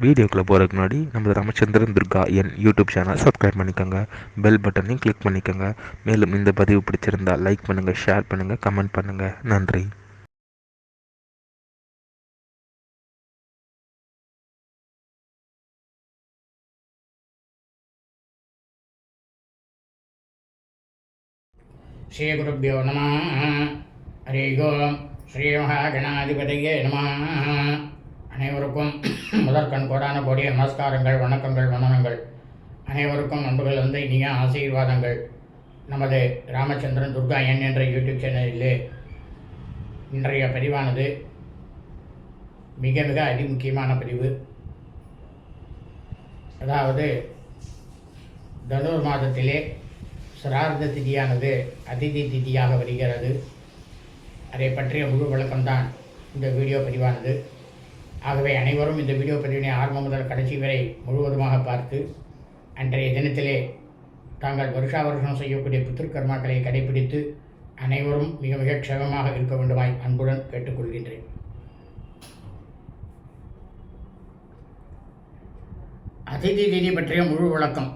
வீடியோக்குள்ளே போகிறதுக்கு முன்னாடி நம்ம ராமச்சந்திரன் துர்கா என் யூடியூப் சேனல் சப்ஸ்கிரைப் பண்ணிக்கோங்க, பெல் பட்டனையும் கிளிக் பண்ணிக்கோங்க. மேலும் இந்த பதிவு பிடிச்சிருந்தால் லைக் பண்ணுங்கள், ஷேர் பண்ணுங்கள், கமெண்ட் பண்ணுங்கள். நன்றி. ஸ்ரீ குருப்யோ நம. ஹரி ஓம். ஸ்ரீ மகாகணாதிபதியே நம. அனைவருக்கும் முதற்கண் கோடான கோடிய நமஸ்காரங்கள், வணக்கங்கள், வந்தனங்கள். அனைவருக்கும் அன்புகள் வந்து இனிய ஆசீர்வாதங்கள். நமது ராமச்சந்திரன் துர்கா என் என்ற யூடியூப் சேனலிலே இன்றைய பதிவானது மிக மிக அதிமுக்கியமான பதிவு. அதாவது தனுர் மாதத்திலே சிரார்த்த திதியானது அதிதி திதியாக வருகிறது. அதை பற்றிய முழு விளக்கம்தான் இந்த வீடியோ பதிவானது. ஆகவே அனைவரும் இந்த வீடியோ பதிவினை ஆரம்பம் முதல் கடைசி வரை முழுவதுமாக பார்த்து அன்றைய தினத்திலே தாங்கள் வருஷா வருஷம் செய்யக்கூடிய பித்ருக்கர்மாக்களை கடைபிடித்து அனைவரும் மிக மிக க்ஷேமமாக இருக்க வேண்டுமாய் அன்புடன் கேட்டுக்கொள்கின்றேன். அதிதி திதி பற்றிய முழு விளக்கம்.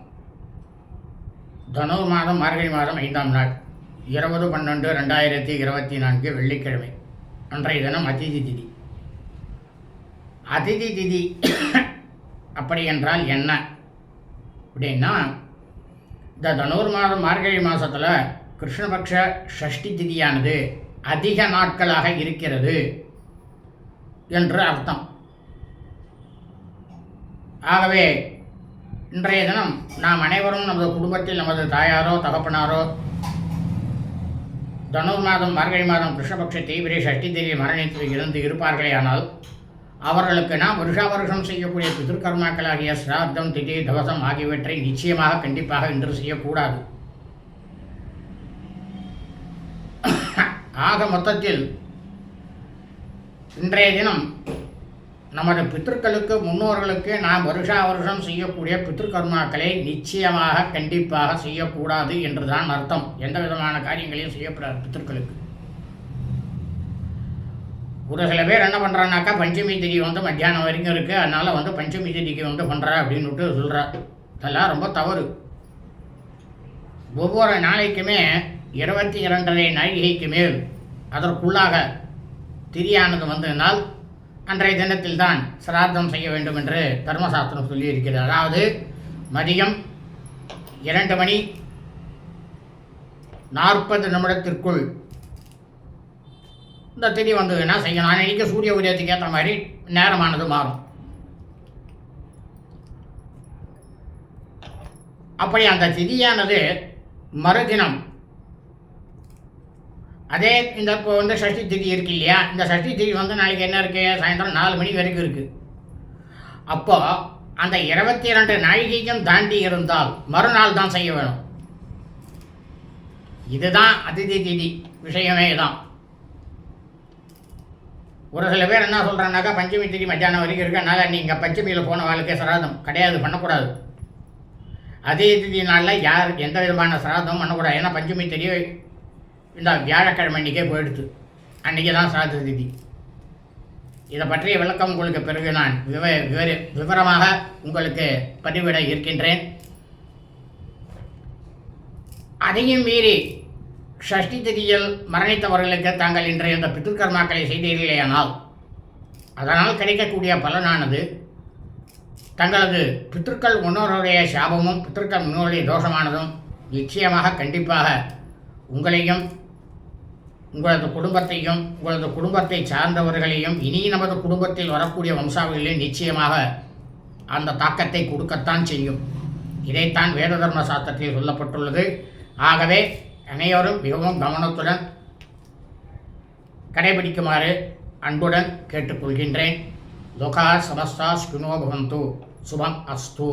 தனுர் மாதம் மார்கழி மாதம் 5ஆம் நாள் 20/12/2024 வெள்ளிக்கிழமை. அன்றைய தினம் அதிதி திதி. அதிதி திதி அப்படி என்றால் என்ன அப்படின்னா, இந்த தனுர் மாதம் மார்கழி மாதத்தில் கிருஷ்ணபக்ஷ ஷஷ்டி திதியானது அதிக நாட்களாக இருக்கிறது என்று அர்த்தம். ஆகவே இன்றைய தினம் நாம் அனைவரும் நமது குடும்பத்தில் நமது தாயாரோ தகப்பனாரோ தனுர் மாதம் மார்கழி மாதம் கிருஷ்ணபக்ஷ தீவிர ஷஷ்டி திதியில் மரணித்து இருந்து இருப்பார்களே ஆனால் அவர்களுக்கு நாம் வருஷா வருஷம் செய்யக்கூடிய பித்ருக்கர்மாக்களாகிய சிராத்தம், திதி, தவசம் ஆகியவற்றை நிச்சயமாக கண்டிப்பாக இன்று செய்யக்கூடாது. ஆக மொத்தத்தில் இன்றைய தினம் நமது பித்ருக்களுக்கு, முன்னோர்களுக்கு நாம் வருஷா வருஷம் செய்யக்கூடிய பித்ருக்கர்மாக்களை நிச்சயமாக கண்டிப்பாக செய்யக்கூடாது என்றுதான் அர்த்தம். எந்த விதமான காரியங்களையும் செய்யக்கூடாது பித்ருக்களுக்கு. ஒரு சில பேர் என்ன பண்ணுறான்னாக்கா, பஞ்சமி திதி வந்து மத்தியானம் வரைக்கும் இருக்குது, அதனால் பஞ்சமி திதிக்கு பண்ணுறா அப்படின்னுட்டு சொல்கிறா. அதெல்லாம் ரொம்ப தவறு. ஒவ்வொரு நாளைக்குமே 22.5 நாழிகைக்கு மேல் அதற்குள்ளாக திதியானது வந்ததினால் அன்றைய தினத்தில் தான் சிராத்தம் செய்ய வேண்டும் என்று தர்மசாஸ்திரம் சொல்லியிருக்கிறது. அதாவது மதியம் 2:40 இந்த திதி வந்ததுன்னா செய்யணும். அன்றைக்கி சூரிய உதயத்துக்கு ஏற்ற மாதிரி நேரமானது மாறும். அப்படி அந்த திதியானது மறுதினம் அதே இந்த இப்போ ஷஷ்டி திதி இருக்கு இல்லையா, இந்த ஷஷ்டி திதி நாளைக்கு என்ன இருக்குது, சாயந்தரம் 4 மணி வரைக்கும் இருக்குது. அப்போது அந்த 22 நாழிகைக்கும் தாண்டி இருந்தால் மறுநாள் தான் செய்ய வேணும். இதுதான் அதிதி திதி விஷயமே தான். ஒரு சில பேர் என்ன சொல்கிறாங்கனாக்கா, பஞ்சமி திதி மத்தியானம் வரைக்கும் இருக்கு, அதனால் நீங்கள் பஞ்சமியில் போன வாழ்க்கை சிராதம் கிடையாது, பண்ணக்கூடாது. அதே திதி நாளில் யார் எந்த விதமான சிராதமும் பண்ணக்கூடாது. ஏன்னா பஞ்சமி திதி இந்த வியாழக்கிழமை அன்றைக்கே போயிடுது, அன்றைக்கி தான் சிராத திதி. இதை பற்றிய விளக்கம் உங்களுக்கு பிறகு நான் விவரமாக உங்களுக்கு பதிவிட இருக்கின்றேன். அதையும் மீறி ஷஷ்டி திதியில் மரணித்தவர்களுக்கு தாங்கள் இன்றைய இந்த பித்ருக்கர்மாக்களை செய்தீர்களேயானால் அதனால் கிடைக்கக்கூடிய பலனானது தங்களது பித்ருக்கள் முன்னோருடைய சாபமும் பித்ருக்கள் முன்னோருடைய தோஷமானதும் நிச்சயமாக கண்டிப்பாக உங்களையும் உங்களது குடும்பத்தையும் உங்களது குடும்பத்தை சார்ந்தவர்களையும் இனி நமது குடும்பத்தில் வரக்கூடிய வம்சாவளிகளையும் நிச்சயமாக அந்த தாக்கத்தை கொடுக்கத்தான் செய்யும். இதைத்தான் வேத தர்ம சாஸ்திரத்தில் சொல்லப்பட்டுள்ளது. ஆகவே அனைவரும் மிகவும் கவனத்துடன் கடைபிடிக்குமாறு அன்புடன் கேட்டுக்கொள்கின்றேன். லோகா சமஸ்தா ஸ்குனோ பவந்து. சுபம் அஸ்து.